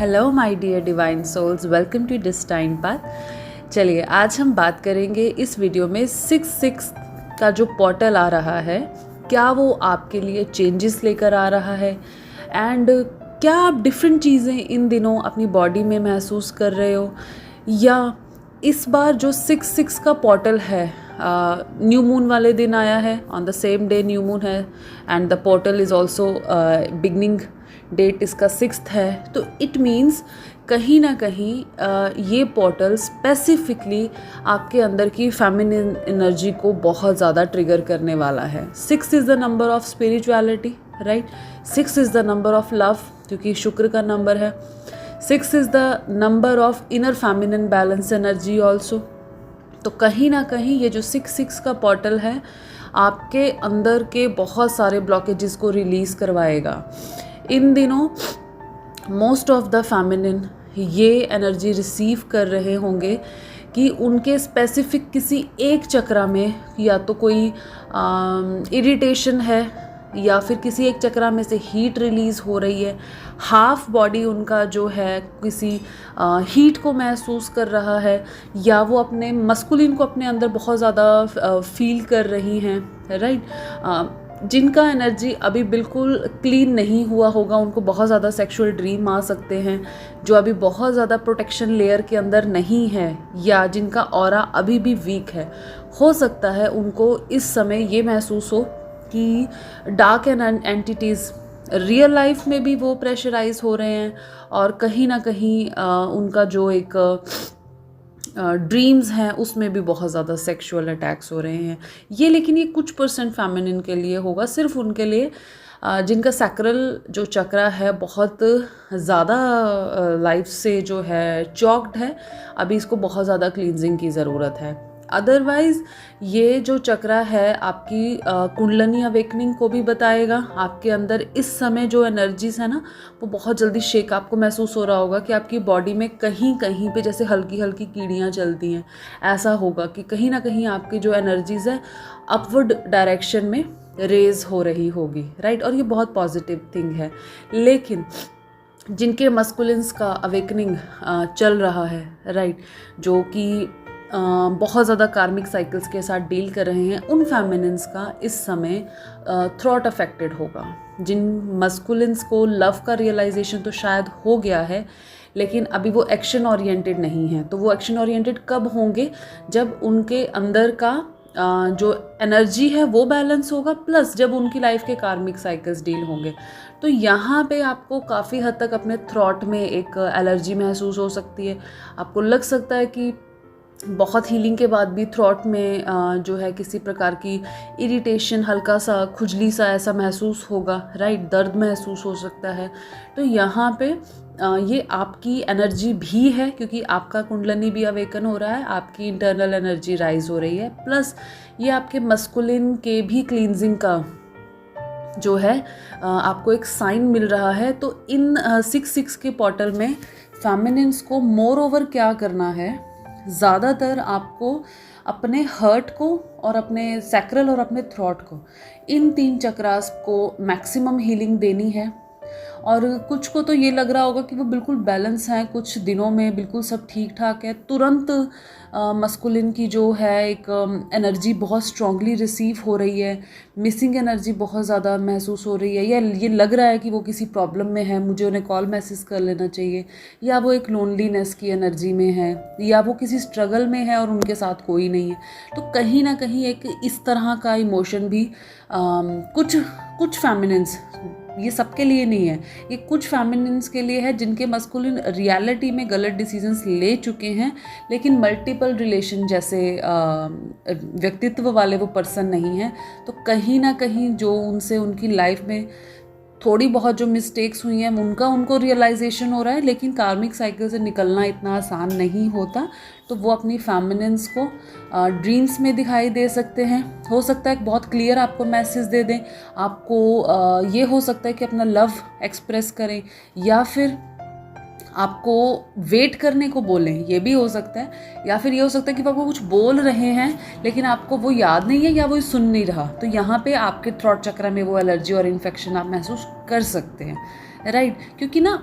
Hello my dear divine souls, welcome to destine path. चलिए आज हम बात करेंगे इस वीडियो में 6-6 का जो पोर्टल आ रहा है, क्या वो आपके लिए चेंजेस लेकर आ रहा है एंड क्या आप डिफरेंट चीज़ें इन दिनों अपनी बॉडी में महसूस कर रहे हो, या इस बार जो 6-6 का पोर्टल है न्यू मून वाले दिन आया है, on the same day new moon है and the portal is also beginning date इसका 6th है। तो इट मीन्स कहीं ना कहीं ये पोर्टल स्पेसिफिकली आपके अंदर की फेमिनिन एनर्जी को बहुत ज़्यादा ट्रिगर करने वाला है। 6 is the number of spirituality, right. 6 is the number of love, क्योंकि शुक्र का नंबर है। 6 is the number of inner feminine balance energy also. तो कहीं ना कहीं ये जो 6-6 का पोर्टल है आपके अंदर के बहुत सारे ब्लॉकेजेस को रिलीज़ करवाएगा। इन दिनों मोस्ट ऑफ द फेमिनिन ये एनर्जी रिसीव कर रहे होंगे कि उनके स्पेसिफिक किसी एक चक्रा में या तो कोई इरिटेशन है या फिर किसी एक चक्रा में से हीट रिलीज़ हो रही है। हाफ बॉडी उनका जो है किसी हीट को महसूस कर रहा है, या वो अपने मस्कुलिन को अपने अंदर बहुत ज़्यादा फील कर रही हैं, राइट। जिनका एनर्जी अभी बिल्कुल क्लीन नहीं हुआ होगा उनको बहुत ज़्यादा सेक्सुअल ड्रीम आ सकते हैं, जो अभी बहुत ज़्यादा प्रोटेक्शन लेयर के अंदर नहीं है या जिनका ऑरा अभी भी वीक है। हो सकता है उनको इस समय ये महसूस हो कि डार्क एंटिटीज़ रियल लाइफ में भी वो प्रेशराइज हो रहे हैं और कहीं ना कहीं उनका जो एक ड्रीम्स हैं उसमें भी बहुत ज़्यादा सेक्सुअल अटैक्स हो रहे हैं। ये लेकिन ये कुछ % फेमिनिन के लिए होगा, सिर्फ उनके लिए जिनका सैक्रल जो चक्रा है बहुत ज़्यादा लाइफ से जो है चॉक्ड है। अभी इसको बहुत ज़्यादा क्लींजिंग की ज़रूरत है। अदरवाइज़ ये जो चक्रा है आपकी कुंडलिनी अवेकनिंग को भी बताएगा। आपके अंदर इस समय जो एनर्जीज है ना वो बहुत जल्दी शेक आपको महसूस हो रहा होगा कि आपकी बॉडी में कहीं कहीं पे जैसे हल्की हल्की कीड़ियाँ चलती हैं। ऐसा होगा कि कहीं ना कहीं आपकी जो एनर्जीज है अपवर्ड डायरेक्शन में रेज हो रही होगी, राइट। और ये बहुत पॉजिटिव थिंग है। लेकिन जिनके मस्कुलिन्स का अवेकनिंग चल रहा है, राइट, जो कि बहुत ज़्यादा कार्मिक साइकिल्स के साथ डील कर रहे हैं, उन फेमिनिन्स का इस समय थ्रॉट अफेक्टेड होगा। जिन मस्कुलिन्स को लव का रियलाइजेशन तो शायद हो गया है, लेकिन अभी वो एक्शन ओरिएंटेड नहीं है। तो वो एक्शन ओरिएंटेड कब होंगे? जब उनके अंदर का जो एनर्जी है वो बैलेंस होगा, प्लस जब उनकी लाइफ के कार्मिक साइकिल्स डील होंगे। तो यहाँ पे आपको काफ़ी हद तक अपने थ्रॉट में एक एलर्जी महसूस हो सकती है। आपको लग सकता है कि बहुत हीलिंग के बाद भी थ्रॉट में जो है किसी प्रकार की इरिटेशन, हल्का सा खुजली सा ऐसा महसूस होगा, राइट। दर्द महसूस हो सकता है। तो यहाँ पे ये आपकी एनर्जी भी है, क्योंकि आपका कुंडलिनी भी अवेकन हो रहा है, आपकी इंटरनल एनर्जी राइज हो रही है, प्लस ये आपके मस्कुलिन के भी क्लींजिंग का जो है आपको एक साइन मिल रहा है। तो इन 6-6 के पोर्टल में फेमिनिन्स को मोर ओवर क्या करना है, ज़्यादातर आपको अपने हर्ट को और अपने सैक्रल और अपने थ्रॉट को, इन 3 चक्रास को मैक्सिमम हीलिंग देनी है। और कुछ को तो ये लग रहा होगा कि वो बिल्कुल बैलेंस हैं, कुछ दिनों में बिल्कुल सब ठीक ठाक है, तुरंत मस्कुलिन की जो है एक एनर्जी बहुत स्ट्रांगली रिसीव हो रही है, मिसिंग एनर्जी बहुत ज़्यादा महसूस हो रही है, या ये लग रहा है कि वो किसी प्रॉब्लम में है, मुझे उन्हें कॉल मैसेज कर लेना चाहिए, या वो एक लोनलीनेस की एनर्जी में है, या वो किसी स्ट्रगल में है और उनके साथ कोई नहीं है। तो कहीं ना कहीं एक इस तरह का इमोशन भी कुछ फेमिनिन्स, ये सबके लिए नहीं है, ये कुछ फेमिनिन्स के लिए है जिनके मस्कुलिन रियलिटी में गलत डिसीजंस ले चुके हैं, लेकिन मल्टीपल रिलेशन जैसे व्यक्तित्व वाले वो पर्सन नहीं है। तो कहीं ना कहीं जो उनसे उनकी लाइफ में थोड़ी बहुत जो मिस्टेक्स हुई हैं उनको रियलाइजेशन हो रहा है, लेकिन कार्मिक साइकिल से निकलना इतना आसान नहीं होता। तो वो अपनी फेमिनिन्स को ड्रीम्स में दिखाई दे सकते हैं। हो सकता है बहुत क्लियर आपको मैसेज दे दें, आपको ये हो सकता है कि अपना लव एक्सप्रेस करें, या फिर आपको वेट करने को बोलें, ये भी हो सकता है। या फिर ये हो सकता है कि वो आपको कुछ बोल रहे हैं लेकिन आपको वो याद नहीं है या वो सुन नहीं रहा। तो यहाँ पे आपके थ्रॉट चक्र में वो एलर्जी और इन्फेक्शन आप महसूस कर सकते हैं, राइट। क्योंकि ना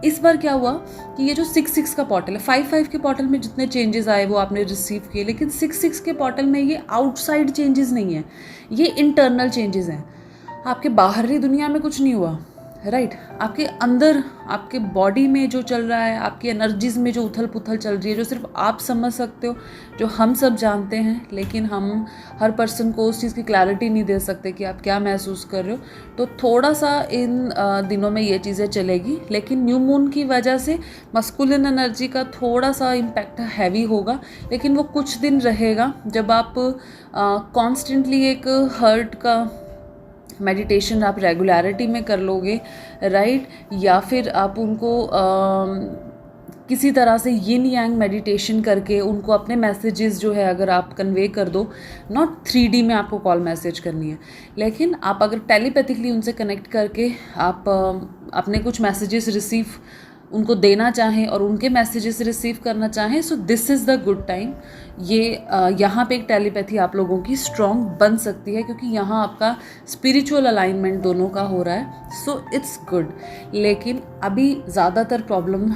इस बार क्या हुआ कि ये जो 6-6 का पॉटल है, 5-5 के पॉटल में जितने चेंजेस आए वो आपने रिसीव किए, लेकिन 6-6 के पॉटल में ये आउटसाइड चेंजेस नहीं है, ये इंटरनल चेंजेस हैं। आपके बाहरी दुनिया में कुछ नहीं हुआ, राइट। आपके अंदर, आपके बॉडी में जो चल रहा है, आपकी एनर्जीज में जो उथल पुथल चल रही है, जो सिर्फ आप समझ सकते हो, जो हम सब जानते हैं, लेकिन हम हर पर्सन को उस चीज़ की क्लैरिटी नहीं दे सकते कि आप क्या महसूस कर रहे हो। तो थोड़ा सा इन दिनों में ये चीज़ें चलेगी, लेकिन न्यू मून की वजह से मस्कुलिन एनर्जी का थोड़ा सा इम्पैक्ट हैवी होगा, लेकिन वो कुछ दिन रहेगा। जब आप कॉन्स्टेंटली एक हर्ट का मेडिटेशन आप रेगुलरिटी में कर लोगे, राइट, या फिर आप उनको किसी तरह से यिन यांग मेडिटेशन करके उनको अपने मैसेजेस जो है अगर आप कन्वे कर दो, नॉट 3D में आपको कॉल मैसेज करनी है, लेकिन आप अगर टेलीपैथिकली उनसे कनेक्ट करके आप अपने कुछ मैसेजेस रिसीव उनको देना चाहें और उनके मैसेजेस रिसीव करना चाहें, so this is the good time. ये यहाँ पे एक टेलीपैथी आप लोगों की स्ट्रॉन्ग बन सकती है, क्योंकि यहाँ आपका स्पिरिचुअल अलाइनमेंट दोनों का हो रहा है, सो इट्स गुड। लेकिन अभी ज़्यादातर प्रॉब्लम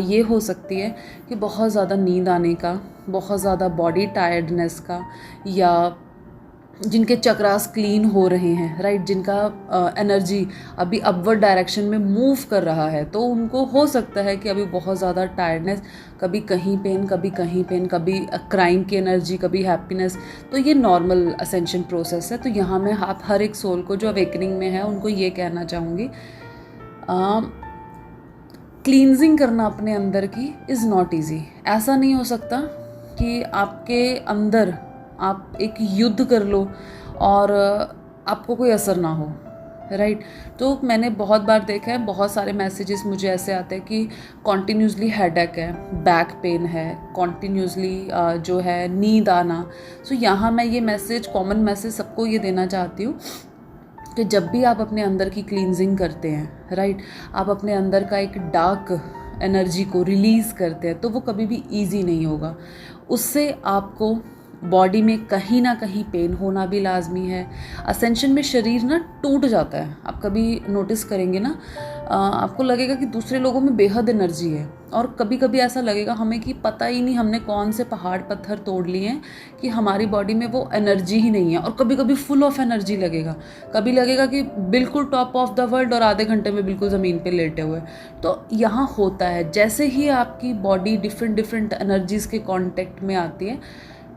ये हो सकती है कि बहुत ज़्यादा नींद आने का, बहुत ज़्यादा बॉडी टायर्डनेस का, या जिनके चक्रास क्लीन हो रहे हैं, राइट, जिनका एनर्जी अभी अपवर्ड डायरेक्शन में मूव कर रहा है, तो उनको हो सकता है कि अभी बहुत ज़्यादा टायर्डनेस, कभी कहीं पेन, कभी कहीं पेन, कभी क्राइम की एनर्जी, कभी हैप्पीनेस। तो ये नॉर्मल असेंशन प्रोसेस है। तो यहाँ मैं आप हर एक सोल को जो अवेकनिंग में है उनको ये कहना चाहूँगी, क्लींजिंग करना अपने अंदर की इज़ नॉट ईजी। ऐसा नहीं हो सकता कि आपके अंदर आप एक युद्ध कर लो और आपको कोई असर ना हो, राइट। तो मैंने बहुत बार देखा है, बहुत सारे मैसेजेस मुझे ऐसे आते हैं कि कॉन्टीन्यूसली हेडेक है, बैक पेन है, कॉन्टीन्यूसली जो है नींद आना। सो यहाँ मैं ये मैसेज, कॉमन मैसेज सबको ये देना चाहती हूँ कि जब भी आप अपने अंदर की क्लींजिंग करते हैं, राइट, आप अपने अंदर का एक डार्क एनर्जी को रिलीज़ करते हैं, तो वो कभी भी ईजी नहीं होगा। उससे आपको बॉडी में कहीं ना कहीं पेन होना भी लाजमी है। असेंशन में शरीर ना टूट जाता है, आप कभी नोटिस करेंगे ना, आपको लगेगा कि दूसरे लोगों में बेहद एनर्जी है, और कभी कभी ऐसा लगेगा हमें कि पता ही नहीं हमने कौन से पहाड़ पत्थर तोड़ लिए हैं कि हमारी बॉडी में वो एनर्जी ही नहीं है। और कभी कभी फुल ऑफ एनर्जी लगेगा, कभी लगेगा कि बिल्कुल टॉप ऑफ द वर्ल्ड और आधे घंटे में बिल्कुल ज़मीन पे लेटे हुए। तो यहाँ होता है, जैसे ही आपकी बॉडी डिफरेंट एनर्जीज़ के कॉन्टेक्ट में आती है,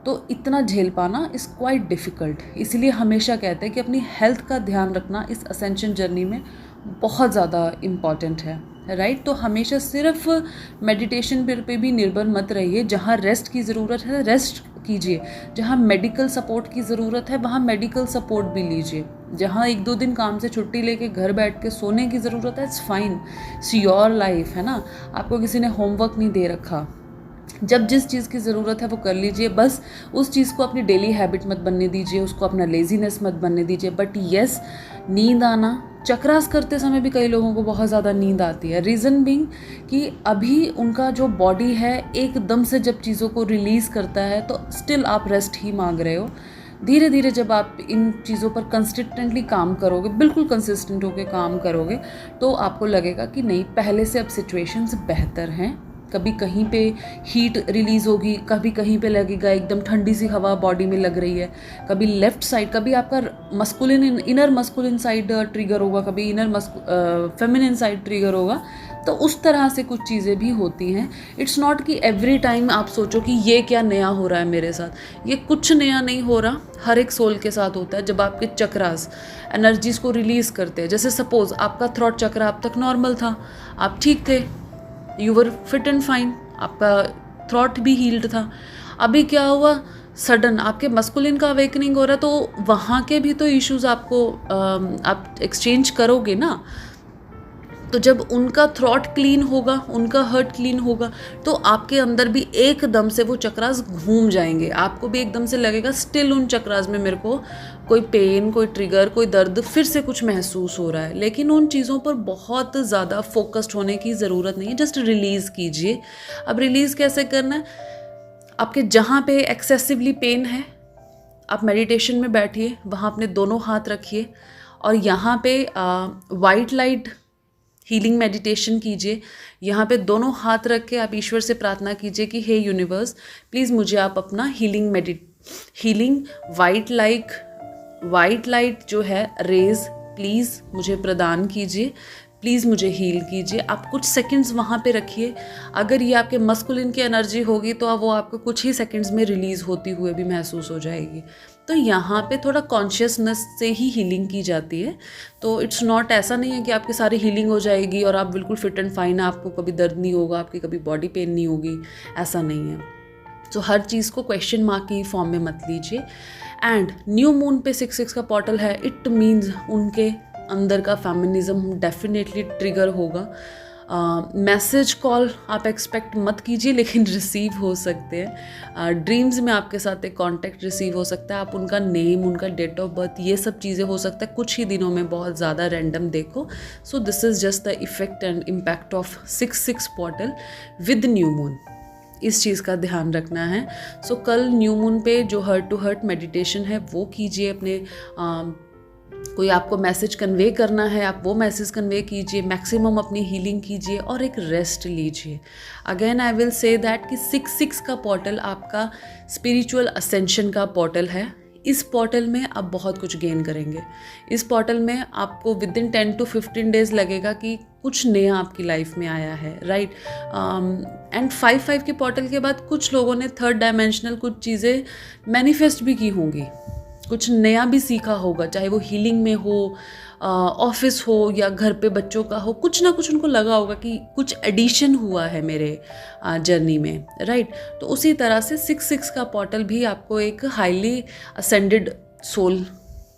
तो इतना झेल पाना इज़ क्वाइट डिफ़िकल्ट। इसलिए हमेशा कहते हैं कि अपनी हेल्थ का ध्यान रखना इस असेंशन जर्नी में बहुत ज़्यादा इम्पॉर्टेंट है, राइट। तो हमेशा सिर्फ मेडिटेशन पे भी निर्भर मत रहिए। जहाँ रेस्ट की ज़रूरत है रेस्ट कीजिए, जहाँ मेडिकल सपोर्ट की ज़रूरत है वहाँ मेडिकल सपोर्ट भी लीजिए, जहाँ 1-2 दिन काम से छुट्टी लेके घर बैठ के सोने की ज़रूरत है, it's fine, it's your life, है ना। आपको किसी ने होमवर्क नहीं दे रखा, जब जिस चीज़ की ज़रूरत है वो कर लीजिए, बस उस चीज़ को अपनी डेली हैबिट मत बनने दीजिए, उसको अपना लेजीनेस मत बनने दीजिए। बट येस, नींद आना, चक्रास करते समय भी कई लोगों को बहुत ज़्यादा नींद आती है। रीज़न बीइंग कि अभी उनका जो बॉडी है एकदम से जब चीज़ों को रिलीज़ करता है, तो स्टिल आप रेस्ट ही मांग रहे हो। धीरे धीरे जब आप इन चीज़ों पर कंसिस्टेंटली काम करोगे, बिल्कुल कंसिस्टेंट होकर काम करोगे, तो आपको लगेगा कि नहीं, पहले से अब सिचुएशंस बेहतर हैं। कभी कहीं पे हीट रिलीज़ होगी, कभी कहीं पे लगेगा एकदम ठंडी सी हवा बॉडी में लग रही है, कभी लेफ़्ट साइड, कभी आपका masculine inner masculine side trigger होगा, कभी इनर फेमिनिन साइड ट्रिगर होगा। तो उस तरह से कुछ चीज़ें भी होती हैं। इट्स नॉट कि एवरी टाइम आप सोचो कि ये क्या नया हो रहा है मेरे साथ, ये कुछ नया नहीं हो रहा, हर एक सोल के साथ होता है। जब आपके चक्रास एनर्जीज़ को रिलीज़ करते हैं, जैसे सपोज़ आपका थ्रॉट चक्र अब तक नॉर्मल था, आप ठीक थे, you were fit and fine, आपका थ्रॉट भी हील्ड था। अभी क्या हुआ, सडन आपके मस्कुलिन का अवेकनिंग हो रहा है, तो वहाँ के भी तो इश्यूज आपको आप एक्सचेंज करोगे ना। तो जब उनका थ्रॉट क्लीन होगा, उनका हर्ट क्लीन होगा, तो आपके अंदर भी एकदम से वो चक्रास घूम जाएंगे। आपको भी एकदम से लगेगा स्टिल उन चक्रास में मेरे को कोई पेन, कोई ट्रिगर, कोई दर्द फिर से कुछ महसूस हो रहा है। लेकिन उन चीज़ों पर बहुत ज़्यादा फोकस्ड होने की ज़रूरत नहीं है, जस्ट रिलीज़ कीजिए। अब रिलीज़ कैसे करना है, आपके जहाँ पे एक्सेसिवली पेन है, आप मेडिटेशन में बैठिए, वहाँ अपने दोनों हाथ रखिए और यहाँ पे वाइट लाइट हीलिंग मेडिटेशन कीजिए। यहाँ पे दोनों हाथ रख के आप ईश्वर से प्रार्थना कीजिए कि हे यूनिवर्स, प्लीज़ मुझे आप अपना हीलिंग वाइट लाइट जो है रेज प्लीज़ मुझे प्रदान कीजिए, प्लीज़ मुझे हील कीजिए। आप कुछ सेकंड्स वहाँ पे रखिए। अगर ये आपके मस्कुलिन की एनर्जी होगी तो वो आपको कुछ ही सेकंड्स में रिलीज़ होती हुए भी महसूस हो जाएगी। तो यहाँ पे थोड़ा कॉन्शियसनेस से ही हीलिंग की जाती है। तो इट्स नॉट, ऐसा नहीं है कि आपकी सारी हीलिंग हो जाएगी और आप बिल्कुल फिट एंड फाइन, आपको कभी दर्द नहीं होगा, आपकी कभी बॉडी पेन नहीं होगी, ऐसा नहीं है। तो हर चीज़ को क्वेश्चन मार्क की फॉर्म में मत लीजिए। एंड न्यू मून पे 6-6 का पोर्टल है, इट मीन्स उनके अंदर का फेमिनिज्म डेफिनेटली ट्रिगर होगा। मैसेज कॉल आप एक्सपेक्ट मत कीजिए, लेकिन रिसीव हो सकते हैं। ड्रीम्स में आपके साथ एक कांटेक्ट रिसीव हो सकता है। आप उनका नेम, उनका डेट ऑफ बर्थ, ये सब चीज़ें हो सकता है कुछ ही दिनों में बहुत ज़्यादा रैंडम देखो। So this is just the effect and impact of 6-6 portal with new moon. इस चीज़ का ध्यान रखना है। सो कल न्यू मून पे जो हर्ट टू हर्ट मेडिटेशन है वो कीजिए। अपने कोई आपको मैसेज कन्वे करना है, आप वो मैसेज कन्वे कीजिए। मैक्सिमम अपनी हीलिंग कीजिए और एक रेस्ट लीजिए। Again I will say that कि 6-6 का पोर्टल आपका स्पिरिचुअल असेंशन का पोर्टल है। इस पोर्टल में आप बहुत कुछ गेन करेंगे। इस पोर्टल में आपको विद इन 10 to 15 डेज लगेगा कि कुछ नया आपकी लाइफ में आया है, राइट। एंड 5-5 के पोर्टल के बाद कुछ लोगों ने थर्ड डायमेंशनल कुछ चीज़ें मैनिफेस्ट भी की होंगी, कुछ नया भी सीखा होगा, चाहे वो हीलिंग में हो, ऑफिस हो या घर पे बच्चों का हो। कुछ ना कुछ उनको लगा होगा कि कुछ एडिशन हुआ है मेरे जर्नी में, राइट। तो उसी तरह से 6-6 का पोर्टल भी आपको एक हाईली असेंडेड सोल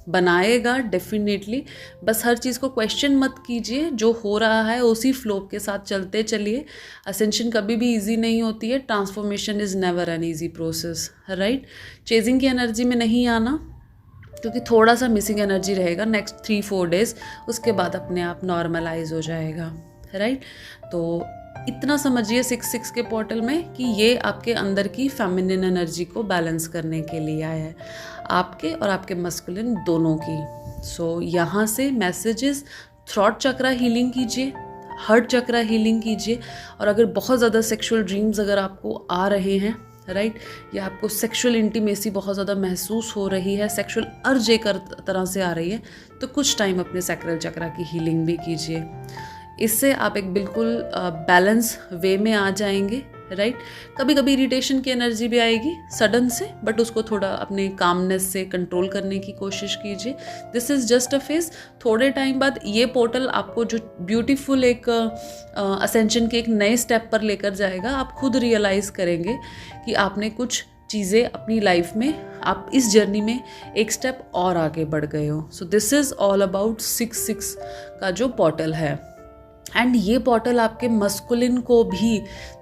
बनाएगा डेफिनेटली। बस हर चीज़ को क्वेश्चन मत कीजिए, जो हो रहा है उसी फ्लो के साथ चलते चलिए। असेंशन कभी भी इजी नहीं होती है, transformation is never an easy process, right. Chasing की एनर्जी में नहीं आना, क्योंकि थोड़ा सा मिसिंग एनर्जी रहेगा नेक्स्ट 3-4 डेज, उसके बाद अपने आप नॉर्मलाइज हो जाएगा, राइट। तो इतना समझिए 6-6 के पोर्टल में कि ये आपके अंदर की फेमिनिन एनर्जी को बैलेंस करने के लिए आया है, आपके और आपके मस्कुलिन दोनों की। सो यहाँ से मैसेजेस, थ्रॉट चक्रा हीलिंग कीजिए, हार्ट चक्रा हीलिंग कीजिए। और अगर बहुत ज़्यादा सेक्सुअल ड्रीम्स अगर आपको आ रहे हैं, राइट, या आपको सेक्सुअल इंटीमेसी बहुत ज़्यादा महसूस हो रही है, सेक्सुअल अर्ज एक तरह से आ रही है, तो कुछ टाइम अपने सैक्रल चक्रा की हीलिंग भी कीजिए। इससे आप एक बिल्कुल बैलेंस वे में आ जाएंगे, राइट। कभी कभी इरिटेशन की एनर्जी भी आएगी सडन से, बट उसको थोड़ा अपने कामनेस से कंट्रोल करने की कोशिश कीजिए। This is just a face. थोड़े टाइम बाद ये पोर्टल आपको जो ब्यूटीफुल एक असेंशन के एक नए स्टेप पर लेकर जाएगा। आप खुद रियलाइज़ करेंगे कि आपने कुछ चीज़ें अपनी लाइफ में, आप इस जर्नी में एक स्टेप और आगे बढ़ गए हो। So this is all about 6-6 का जो पोर्टल है। एंड ये पोर्टल आपके मस्कुलिन को भी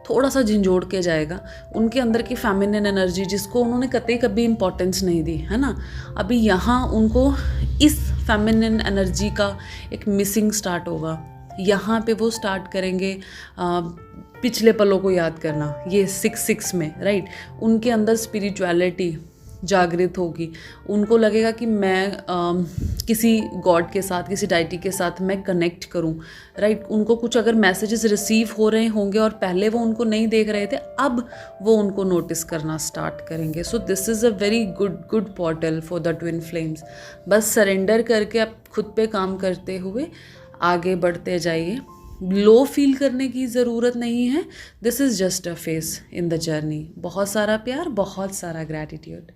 थोड़ा सा झंझोड़ के जाएगा। उनके अंदर की फेमिनिन एनर्जी जिसको उन्होंने कतई कभी इम्पोर्टेंस नहीं दी है ना, अभी यहाँ उनको इस फेमिनिन एनर्जी का एक मिसिंग स्टार्ट होगा। यहाँ पे वो स्टार्ट करेंगे पिछले पलों को याद करना, ये 6-6 में, राइट। उनके अंदर स्पिरिचुअलिटी जागृत होगी। उनको लगेगा कि मैं किसी गॉड के साथ, किसी डाइटी के साथ मैं कनेक्ट करूं, राइट। उनको कुछ अगर मैसेजेस रिसीव हो रहे होंगे और पहले वो उनको नहीं देख रहे थे, अब वो उनको नोटिस करना स्टार्ट करेंगे। So this is a very good portal for the twin flames. बस सरेंडर करके आप खुद पे काम करते हुए आगे बढ़ते जाइए। लो फील करने की ज़रूरत नहीं है। This is just a face in the journey. बहुत सारा प्यार, बहुत सारा ग्रैटिट्यूड।